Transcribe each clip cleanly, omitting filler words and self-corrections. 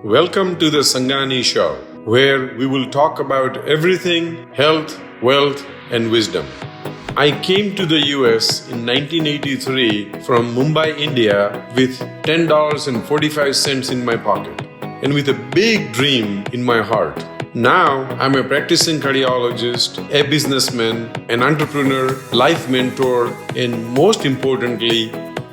Welcome to the Sangani Show, where we will talk about everything health, wealth, and wisdom. I came to the US in 1983 from Mumbai, India with $10.45 in my pocket and with a big dream in my heart. Now, I'm a practicing cardiologist, a businessman, an entrepreneur, life mentor, and most importantly,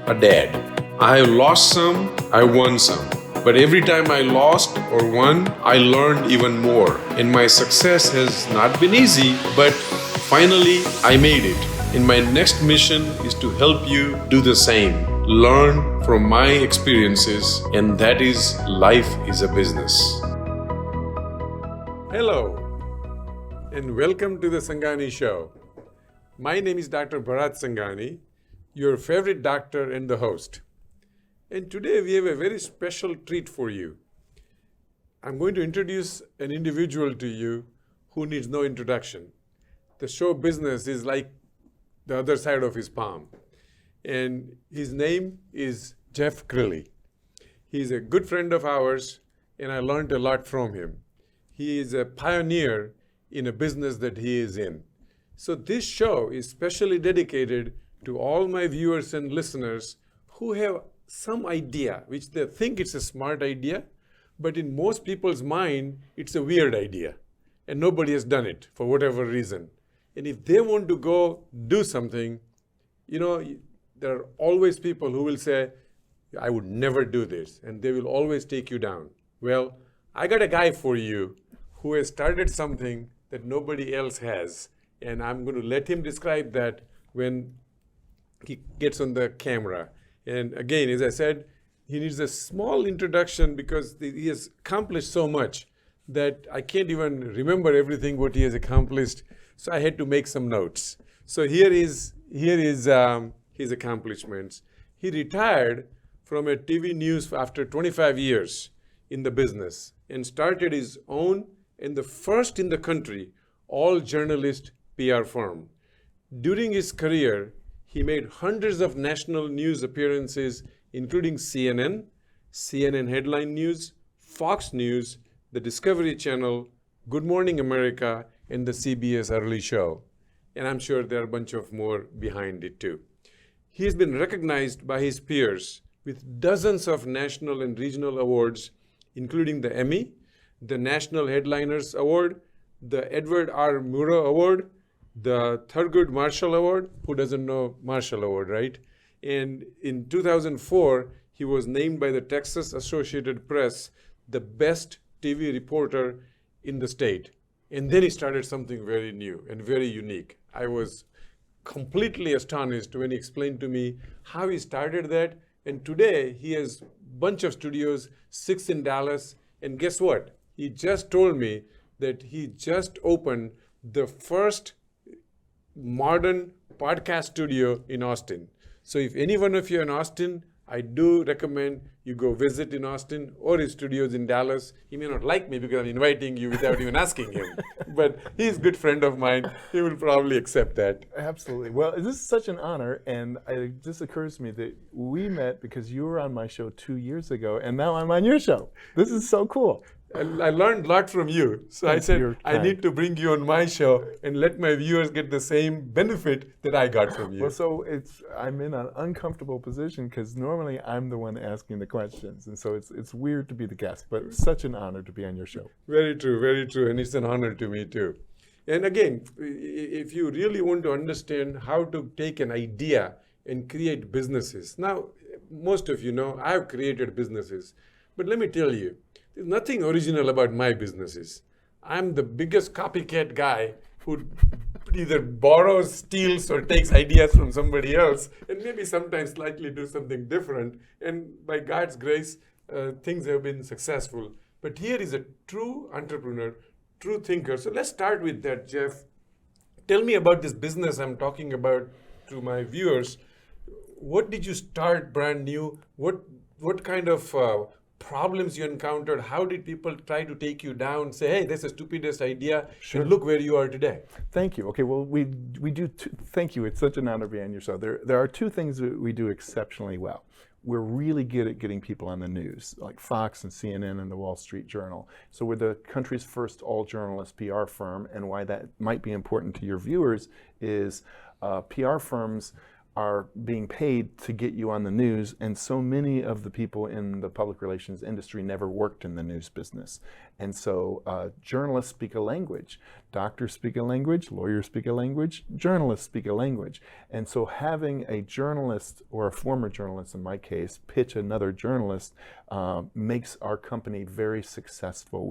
a dad. I have lost some, I won some. But every time I lost or won, I learned even more. And my success has not been easy, but finally I made it. And my next mission is to help you do the same. Learn from my experiences, and that is life is a business. Hello, and welcome to the Sangani Show. My name is Dr. Bharat Sangani, your favorite doctor and the host. And today we have a very special treat for you. I'm going to introduce an individual to you who needs no introduction. The show business is like the other side of his palm. And his name is Jeff Crilley. He's a good friend of ours, and I learned a lot from him. He is a pioneer in a business that he is in. So this show is specially dedicated to all my viewers and listeners who have some idea, which they think it's a smart idea, but in most people's mind, it's a weird idea. And nobody has done it for whatever reason. And if they want to go do something, there are always people who will say, I would never do this. And they will always take you down. Well, I got a guy for you who has started something that nobody else has. And I'm going to let him describe that when he gets on the camera. And again, as I said, he needs a small introduction because he has accomplished so much that I can't even remember everything what he has accomplished. So I had to make some notes. So here is his accomplishments. He retired from a TV news after 25 years in the business and started his own and the first in the country all-journalist PR firm. During his career, he made hundreds of national news appearances, including CNN, CNN Headline News, Fox News, the Discovery Channel, Good Morning America, and the CBS Early Show. And I'm sure there are a bunch of more behind it too. He has been recognized by his peers with dozens of national and regional awards, including the Emmy, the National Headliners Award, the Edward R. Murrow Award, the Thurgood Marshall Award. Who doesn't know Marshall Award, right? And in 2004, he was named by the Texas Associated Press the best TV reporter in the state. And then he started something very new and very unique. I was completely astonished when he explained to me how he started that. And today he has a bunch of studios, 6 in Dallas. And guess what? He just told me that he just opened the first modern podcast studio in Austin. So if any one of you are in Austin, I do recommend you go visit in Austin or his studios in Dallas. He may not like me because I'm inviting you without even asking him, but he's a good friend of mine. He will probably accept that. Absolutely. Well, this is such an honor, and it just occurs to me that we met because you were on my show 2 years ago, and now I'm on your show. This is so cool. I learned a lot from you. So I said, I need to bring you on my show and let my viewers get the same benefit that I got from you. Well, so I'm in an uncomfortable position because normally I'm the one asking the questions. And so it's weird to be the guest, but it's such an honor to be on your show. Very true, very true. And it's an honor to me too. And again, if you really want to understand how to take an idea and create businesses. Now, most of you know I've created businesses, but let me tell you, there's nothing original about my businesses. I'm the biggest copycat guy who either borrows, steals, or takes ideas from somebody else, and maybe sometimes slightly do something different. And by God's grace, things have been successful. But here is a true entrepreneur, true thinker. So let's start with that, Jeff. Tell me about this business I'm talking about to my viewers. What did you start brand new? What kind of problems you encountered? How did people try to take you down, say, hey, that's the stupidest idea, Sure. and look where you are today? Thank you. Okay, well, we do, thank you. It's such an honor to be on your show. There are two things that we do exceptionally well. we're really good at getting people on the news, like Fox and CNN and the Wall Street Journal. So we're the country's first all-journalist PR firm, and why that might be important to your viewers is PR firms are being paid to get you on the news, and so many of the people in the public relations industry never worked in the news business. And so journalists speak a language, doctors speak a language, lawyers speak a language, journalists speak a language. And so having a journalist, or a former journalist in my case, pitch another journalist makes our company very successful.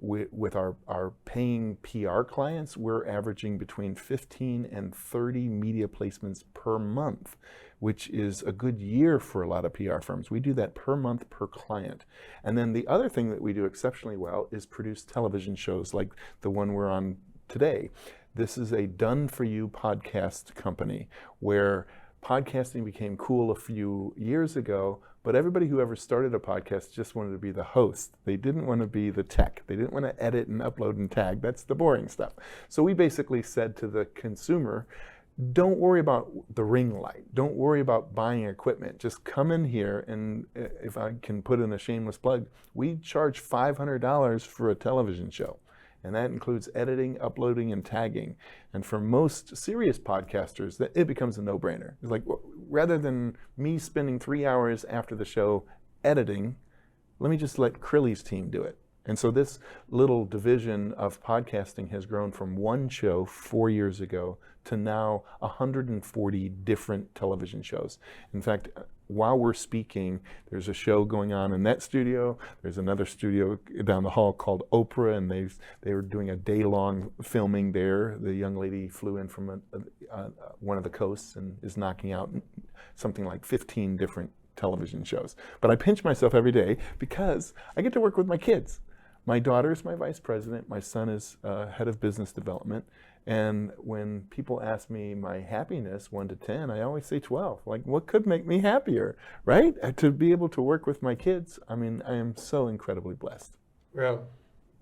With our paying PR clients, we're averaging between 15 and 30 media placements per month, which is a good year for a lot of PR firms. We do that per month per client. And then the other thing that we do exceptionally well is produce television shows like the one we're on today. This is a done-for-you podcast company where podcasting became cool a few years ago, but everybody who ever started a podcast just wanted to be the host. They didn't want to be the tech. They didn't want to edit and upload and tag. That's the boring stuff. So we basically said to the consumer, don't worry about the ring light. Don't worry about buying equipment. Just come in here, and if I can put in a shameless plug, we charge $500 for a television show. And that includes editing, uploading, and tagging. And for most serious podcasters, it becomes a no-brainer. It's like, rather than me spending 3 hours after the show editing, let me just let Crilley's team do it. And so this little division of podcasting has grown from one show 4 years ago to now 140 different television shows. In fact, while we're speaking, there's a show going on in that studio. There's another studio down the hall called Oprah, and they were doing a day-long filming there. The young lady flew in from one of the coasts and is knocking out something like 15 different television shows. But I pinch myself every day because I get to work with my kids. My daughter is my vice president. My son is head of business development. And when people ask me my happiness, 1 to 10, I always say 12. Like, what could make me happier, right? To be able to work with my kids, I mean, I am so incredibly blessed. Well,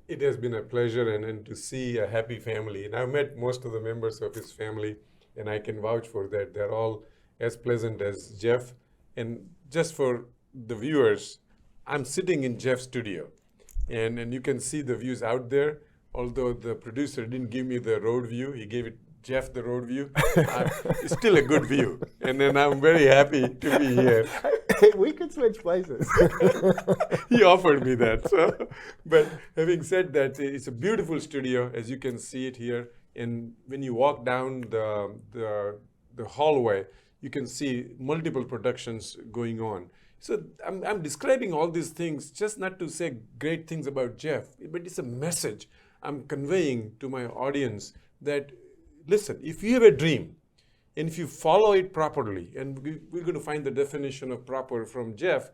it has been a pleasure and to see a happy family. And I've met most of the members of his family, and I can vouch for that. They're all as pleasant as Jeff. And just for the viewers, I'm sitting in Jeff's studio, and you can see the views out there. Although the producer didn't give me the road view, he gave Jeff the road view. It's still a good view, and then I'm very happy to be here. We could switch places. He offered me that. So, but having said that, it's a beautiful studio, as you can see it here. And when you walk down the hallway, you can see multiple productions going on. So I'm describing all these things just not to say great things about Jeff, but it's a message I'm conveying to my audience that, listen, if you have a dream and if you follow it properly, and we're going to find the definition of proper from Jeff,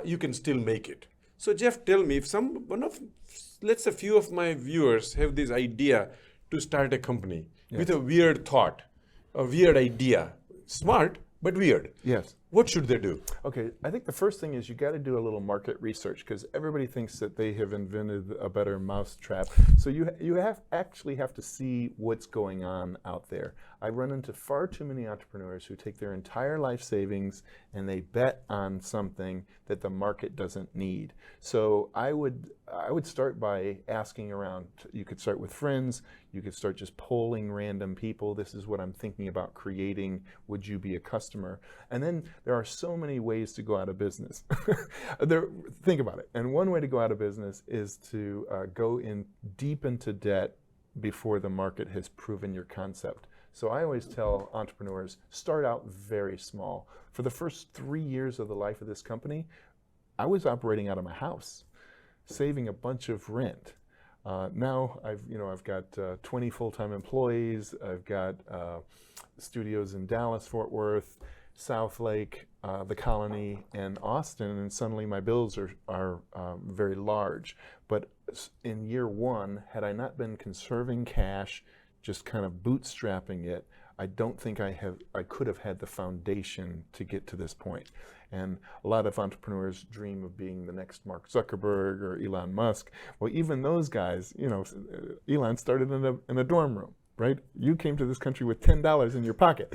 you can still make it. So Jeff, tell me, if let's say a few of my viewers have this idea to start a company with a weird thought, a weird idea, smart, but weird. Yes. What should they do? Okay, I think the first thing is you got to do a little market research, because everybody thinks that they have invented a better mousetrap. So you actually have to see what's going on out there. I run into far too many entrepreneurs who take their entire life savings and they bet on something that the market doesn't need. So I would start by asking around. You could start with friends. You could start just polling random people. This is what I'm thinking about creating. Would you be a customer? And then there are so many ways to go out of business. Think about it. And one way to go out of business is to go in deep into debt before the market has proven your concept. So I always tell entrepreneurs, start out very small. For the first 3 years of the life of this company, I was operating out of my house, saving a bunch of rent. Now I've got 20 full-time employees. I've got studios in Dallas, Fort Worth, South Lake, the Colony, and Austin, and suddenly my bills are very large. But in year one, had I not been conserving cash, just kind of bootstrapping it, I don't think I could have had the foundation to get to this point. And a lot of entrepreneurs dream of being the next Mark Zuckerberg or Elon Musk. Well, even those guys, Elon started in a dorm room, right? You came to this country with $10 in your pocket.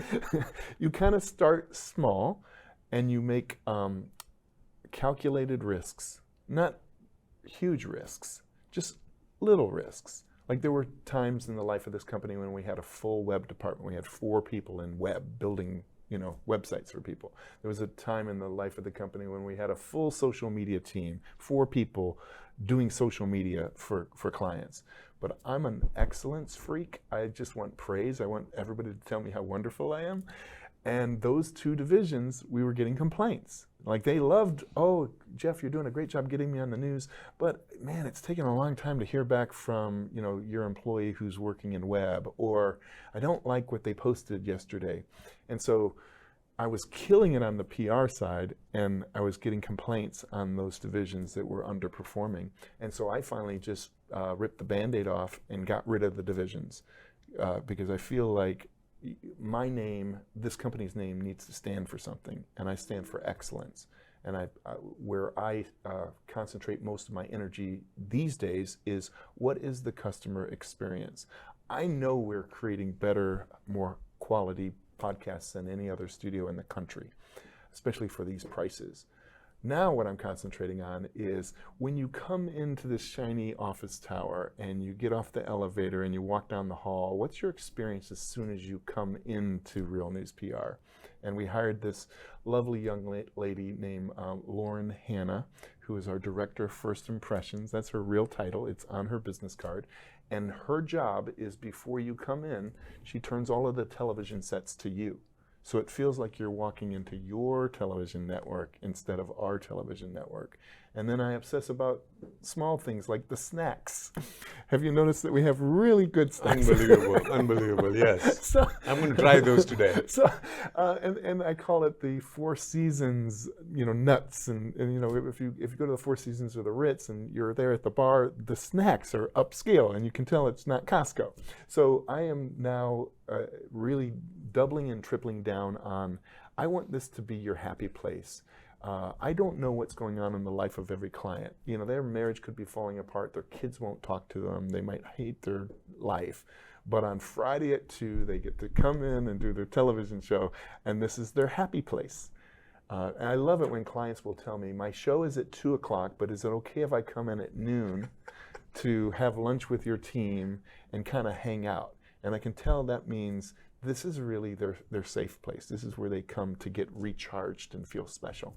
You kind of start small, and you make calculated risks, not huge risks, just little risks. Like there were times in the life of this company when we had a full web department. We had 4 people in web building, websites for people. There was a time in the life of the company when we had a full social media team, 4 people doing social media for clients. But I'm an excellence freak. I just want praise. I want everybody to tell me how wonderful I am. And those 2 divisions, we were getting complaints. Like they loved, oh, Jeff, you're doing a great job getting me on the news, but man, it's taken a long time to hear back from, your employee who's working in web, or I don't like what they posted yesterday. And so I was killing it on the PR side, and I was getting complaints on those divisions that were underperforming. And so I finally just ripped the Band-Aid off and got rid of the divisions because I feel like my name, this company's name, needs to stand for something, and I stand for excellence. And where I concentrate most of my energy these days is what is the customer experience. I know we're creating better, more quality podcasts than any other studio in the country, especially for these prices. Now what I'm concentrating on is when you come into this shiny office tower and you get off the elevator and you walk down the hall, what's your experience as soon as you come into Real News PR? And we hired this lovely young lady named Lauren Hanna, who is our Director of First Impressions. That's her real title. It's on her business card. And her job is before you come in, she turns all of the television sets to you. So it feels like you're walking into your television network instead of our television network. And then I obsess about small things like the snacks. Have you noticed that we have really good snacks? Unbelievable, yes. So, I'm going to try those today. So, and I call it the Four Seasons, nuts. And if you go to the Four Seasons or the Ritz and you're there at the bar, the snacks are upscale, and you can tell it's not Costco. So I am now really doubling and tripling down on, I want this to be your happy place. I don't know what's going on in the life of every client. Their marriage could be falling apart. Their kids won't talk to them. They might hate their life. But on Friday at 2, they get to come in and do their television show, and this is their happy place. And I love it when clients will tell me, my show is at 2 o'clock, but is it okay if I come in at noon to have lunch with your team and kind of hang out? And I can tell that means this is really their safe place. This is where they come to get recharged and feel special.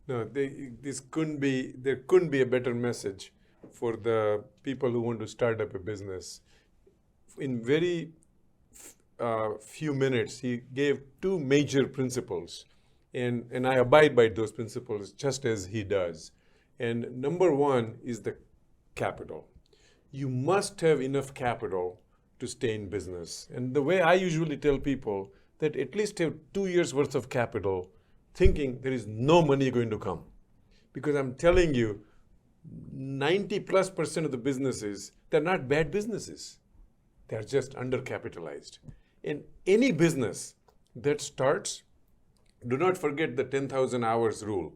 No, there couldn't be a better message for the people who want to start up a business. In very few minutes, he gave 2 major principles, and I abide by those principles just as he does. And number 1 is the capital. You must have enough capital to stay in business. And the way I usually tell people that at least have 2 years worth of capital, thinking there is no money going to come. Because I'm telling you, 90+% of the businesses, they're not bad businesses. They're just undercapitalized. In any business that starts, do not forget the 10,000 hours rule.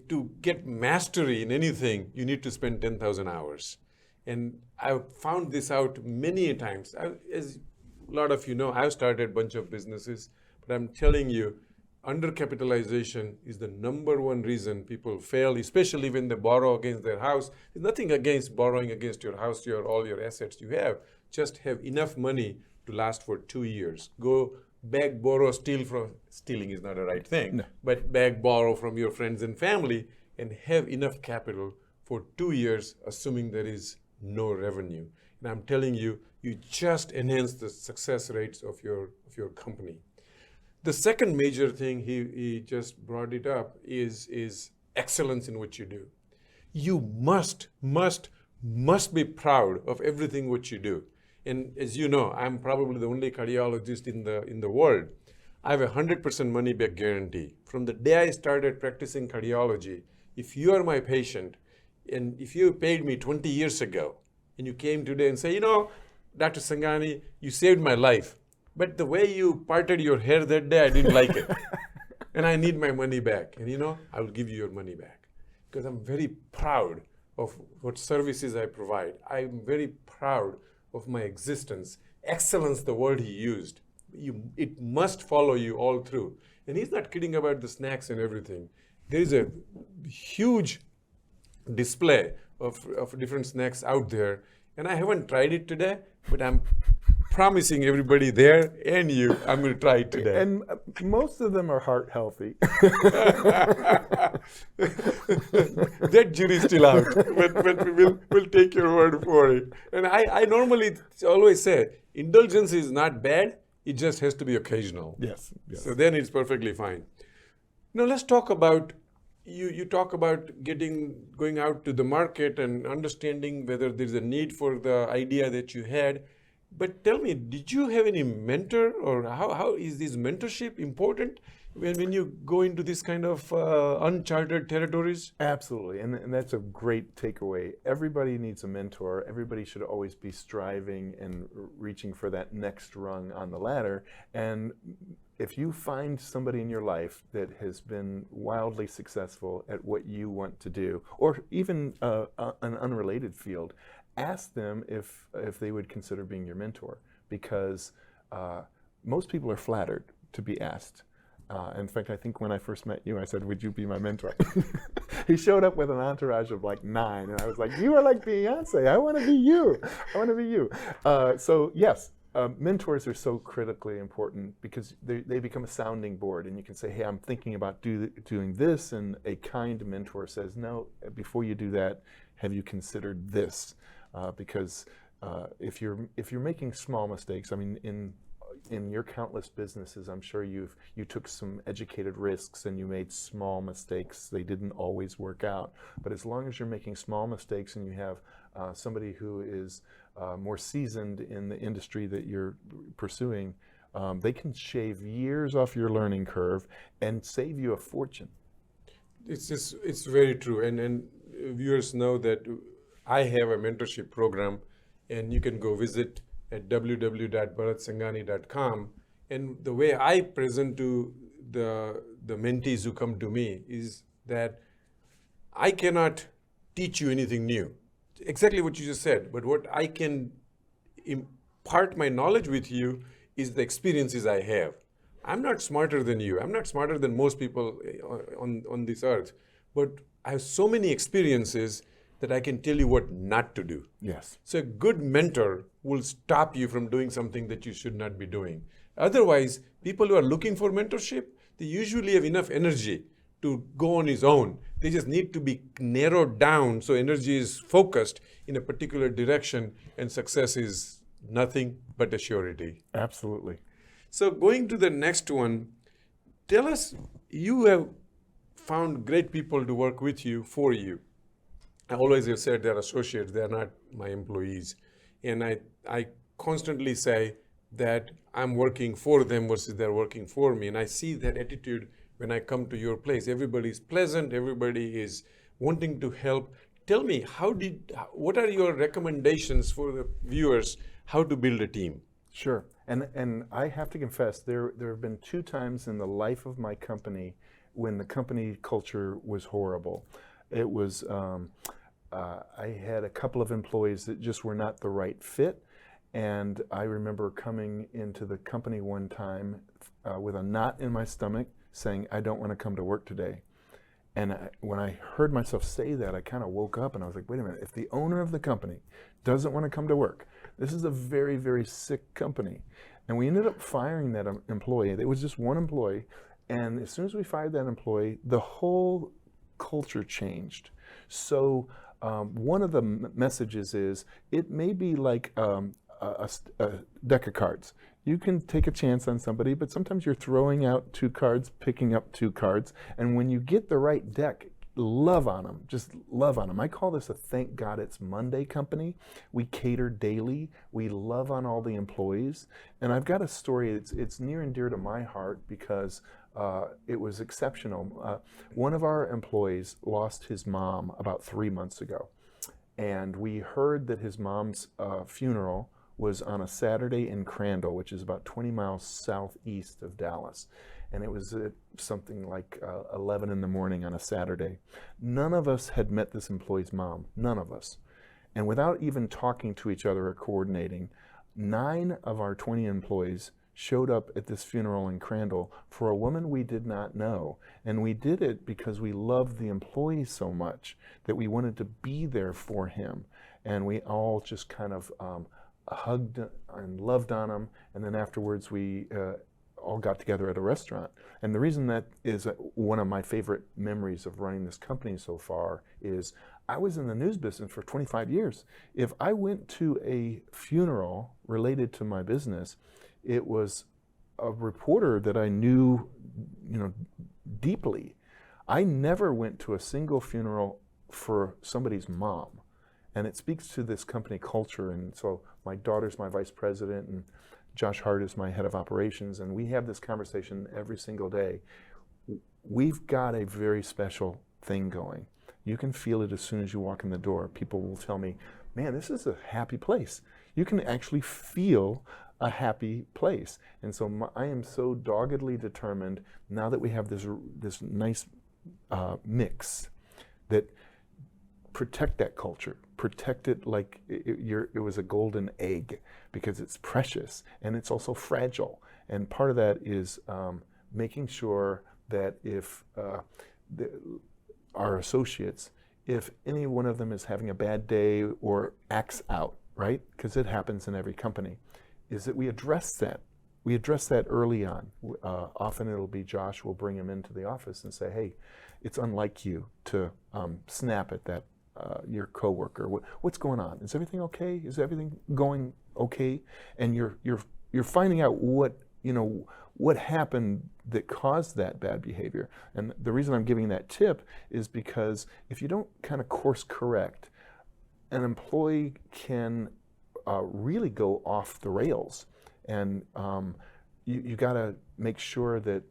To get mastery in anything, you need to spend 10,000 hours. And I've found this out many times. As a lot of you know, I've started a bunch of businesses, but I'm telling you, undercapitalization is the number 1 reason people fail, especially when they borrow against their house. There's nothing against borrowing against your house, all your assets you have. Just have enough money to last for 2 years. Go beg, borrow, stealing is not a right thing, no. But beg, borrow from your friends and family and have enough capital for 2 years, assuming there is no revenue. And I'm telling you, you just enhance the success rates of your company. The second major thing he just brought it up is excellence in what you do. You must be proud of everything what you do. And as you know, I'm probably the only cardiologist in the world. I have a 100% money back guarantee. From the day I started practicing cardiology, if you are my patient, and if you paid me 20 years ago, and you came today and say, Dr. Sangani, you saved my life, but the way you parted your hair that day, I didn't like it. And I need my money back. And I will give you your money back. Because I'm very proud of what services I provide. I'm very proud of my existence. Excellence, the word he used. It must follow you all through. And he's not kidding about the snacks and everything. There is a huge display of different snacks out there. And I haven't tried it today, but I'm promising everybody there and you, I'm going to try it today. And most of them are heart healthy. That jury's still out, but we'll take your word for it. And I normally always say, indulgence is not bad, it just has to be occasional. Yes. So then it's perfectly fine. Now let's talk about, you talk about going out to the market and understanding whether there's a need for the idea that you had. But tell me, did you have any mentor, or how is this mentorship important when you go into this kind of uncharted territories? Absolutely, and that's a great takeaway. Everybody needs a mentor. Everybody should always be striving and reaching for that next rung on the ladder. And if you find somebody in your life that has been wildly successful at what you want to do, or even an unrelated field, ask them if they would consider being your mentor, because most people are flattered to be asked. In fact, I think when I first met you, I said, would you be my mentor? He showed up with an entourage of like 9, and I was like, you are like Beyonce. I want to be you. I want to be you. So yes, mentors are so critically important, because they become a sounding board, and you can say, hey, I'm thinking about doing this, and a kind mentor says, no, before you do that, have you considered this? Because if you're making small mistakes, I mean, in your countless businesses, I'm sure you took some educated risks and you made small mistakes. They didn't always work out. But as long as you're making small mistakes and you have somebody who is more seasoned in the industry that you're pursuing, they can shave years off your learning curve and save you a fortune. It's very true. And viewers know that I have a mentorship program, and you can go visit at www.bharatsangani.com. And the way I present to the mentees who come to me is that I cannot teach you anything new. Exactly what you just said. But what I can impart my knowledge with you is the experiences I have. I'm not smarter than you. I'm not smarter than most people on this earth. But I have so many experiences that I can tell you what not to do. Yes. So a good mentor will stop you from doing something that you should not be doing. Otherwise, people who are looking for mentorship, they usually have enough energy to go on his own. They just need to be narrowed down so energy is focused in a particular direction, and success is nothing but a surety. Absolutely. So going to the next one, tell us, you have found great people to work with you, for you. I always have said they're associates, they're not my employees. And I constantly say that I'm working for them versus they're working for me. And I see that attitude when I come to your place. Everybody's pleasant, everybody is wanting to help. Tell me, what are your recommendations for the viewers, how to build a team? Sure. And I have to confess, there have been 2 times in the life of my company when the company culture was horrible. It was, I had a couple of employees that just were not the right fit. And I remember coming into the company one time with a knot in my stomach saying, I don't want to come to work today. And when I heard myself say that, I kind of woke up and I was like, wait a minute, if the owner of the company doesn't want to come to work, this is a very, very sick company. And we ended up firing that employee. It was just one employee. And as soon as we fired that employee, the whole culture changed. So one of the messages is, it may be like a deck of cards. You can take a chance on somebody, but sometimes you're throwing out 2 cards, picking up 2 cards, and when you get the right deck, love on them, just love on them. I call this a thank God it's Monday company. We cater daily. We love on all the employees. And I've got a story, it's near and dear to my heart because it was exceptional. One of our employees lost his mom about 3 months ago. And we heard that his mom's funeral was on a Saturday in Crandall, which is about 20 miles southeast of Dallas. And it was something like 11 in the morning on a Saturday. None of us had met this employee's mom, none of us. And without even talking to each other or coordinating, 9 of our 20 employees showed up at this funeral in Crandall for a woman we did not know. And we did it because we loved the employee so much that we wanted to be there for him. And we all just kind of hugged and loved on him. And then afterwards we all got together at a restaurant. And the reason that is one of my favorite memories of running this company so far is I was in the news business for 25 years. If I went to a funeral related to my business, it was a reporter that I knew, deeply. I never went to a single funeral for somebody's mom. And it speaks to this company culture. And so my daughter's my vice president, and Josh Hart is my head of operations, and we have this conversation every single day. We've got a very special thing going. You can feel it as soon as you walk in the door. People will tell me, man, this is a happy place. You can actually feel a happy place. And so I am so doggedly determined, now that we have this nice mix, that protect that culture, protect it like it was a golden egg, because it's precious and it's also fragile. And part of that is making sure that if our associates, if any one of them is having a bad day or acts out, right? Because it happens in every company, is that we address that. We address that early on. Often it'll be Josh will bring him into the office and say, hey, it's unlike you to snap at that your coworker. What's going on? Is everything okay? Is everything going okay? And you're finding out what happened that caused that bad behavior. And the reason I'm giving that tip is because if you don't kind of course correct, an employee can really go off the rails. And you got to make sure that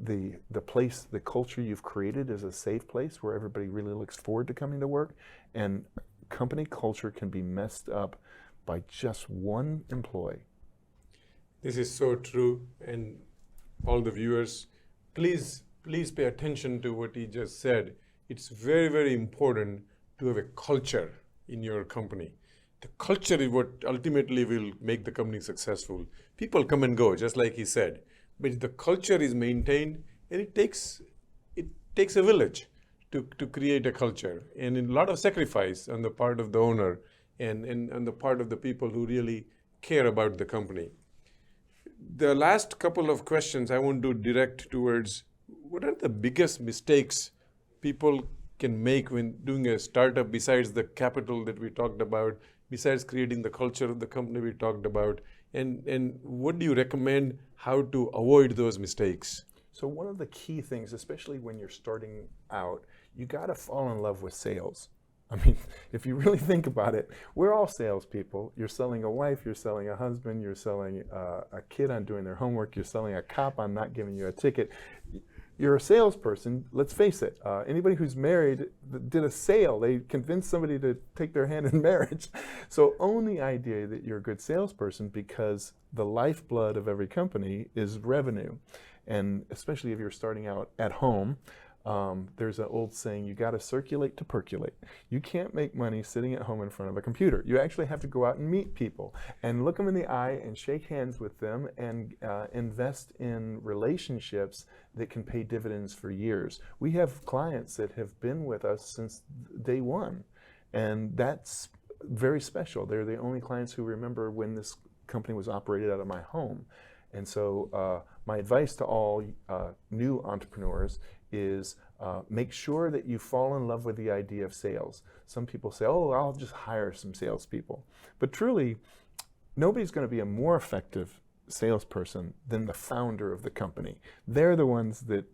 the place, the culture you've created is a safe place where everybody really looks forward to coming to work. And company culture can be messed up by just one employee. This is so true. And all the viewers, please pay attention to what he just said. It's very, very important to have a culture in your company. The culture is what ultimately will make the company successful. People come and go, just like he said. But if the culture is maintained, and it takes a village to create a culture, and a lot of sacrifice on the part of the owner and on the part of the people who really care about the company. The last couple of questions I want to direct towards, what are the biggest mistakes people can make when doing a startup, besides the capital that we talked about, besides creating the culture of the company we talked about, and what do you recommend how to avoid those mistakes? So one of the key things, especially when you're starting out, you got to fall in love with sales. I mean, if you really think about it, we're all salespeople. You're selling a wife, you're selling a husband, you're selling a kid on doing their homework, you're selling a cop on not giving you a ticket. You're a salesperson, let's face it. Anybody who's married did a sale. They convinced somebody to take their hand in marriage. So own the idea that you're a good salesperson, because the lifeblood of every company is revenue. And especially if you're starting out at home, there's an old saying, you got to circulate to percolate. You can't make money sitting at home in front of a computer. You actually have to go out and meet people and look them in the eye and shake hands with them and invest in relationships that can pay dividends for years. We have clients that have been with us since day one, and that's very special. They're the only clients who remember when this company was operated out of my home. And so my advice to all new entrepreneurs is make sure that you fall in love with the idea of sales. Some people say, oh, I'll just hire some salespeople. But truly, nobody's going to be a more effective salesperson than the founder of the company. They're the ones that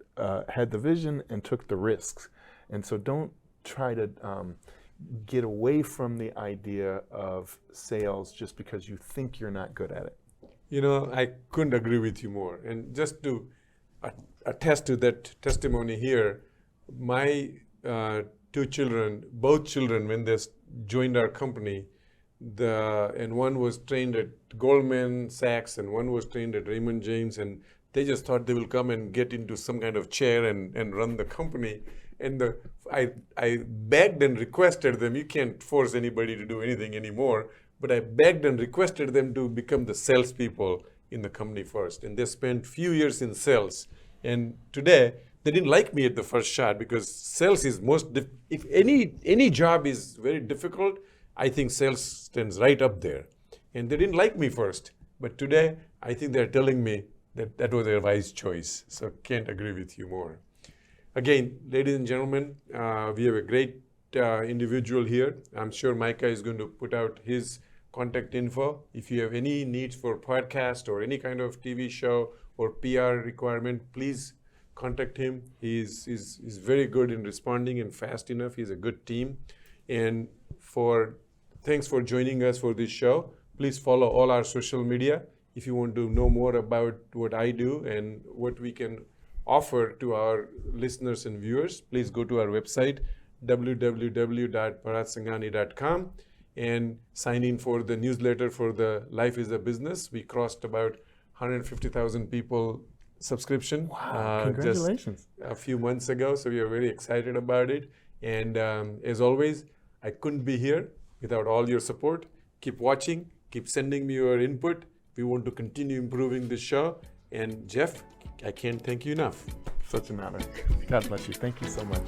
had the vision and took the risks. And so don't try to get away from the idea of sales just because you think you're not good at it. You know, I couldn't agree with you more. And just to attest to that testimony here, my two children, both children, when they joined our company, and one was trained at Goldman Sachs and one was trained at Raymond James, and they just thought they will come and get into some kind of chair and run the company. And I begged and requested them, you can't force anybody to do anything anymore, but I begged and requested them to become the salespeople in the company first. And they spent few years in sales. And today, they didn't like me at the first shot because sales is if any job is very difficult, I think sales stands right up there. And they didn't like me first. But today, I think they're telling me that that was a wise choice. So can't agree with you more. Again, ladies and gentlemen, we have a great individual here. I'm sure Micah is going to put out his contact info. If you have any needs for podcast or any kind of TV show or PR requirement, please contact him. He's very good in responding and fast enough. He's a good team. And thanks for joining us for this show. Please follow all our social media. If you want to know more about what I do and what we can offer to our listeners and viewers, please go to our website, www.bharatsangani.com, and sign in for the newsletter for the Life is a Business. We crossed about 150,000 people subscription. Wow, congratulations. Just a few months ago, so we are very excited about it. And as always, I couldn't be here without all your support. Keep watching, keep sending me your input. We want to continue improving this show. And Jeff, I can't thank you enough. Such an honor. God bless you. Thank you so much.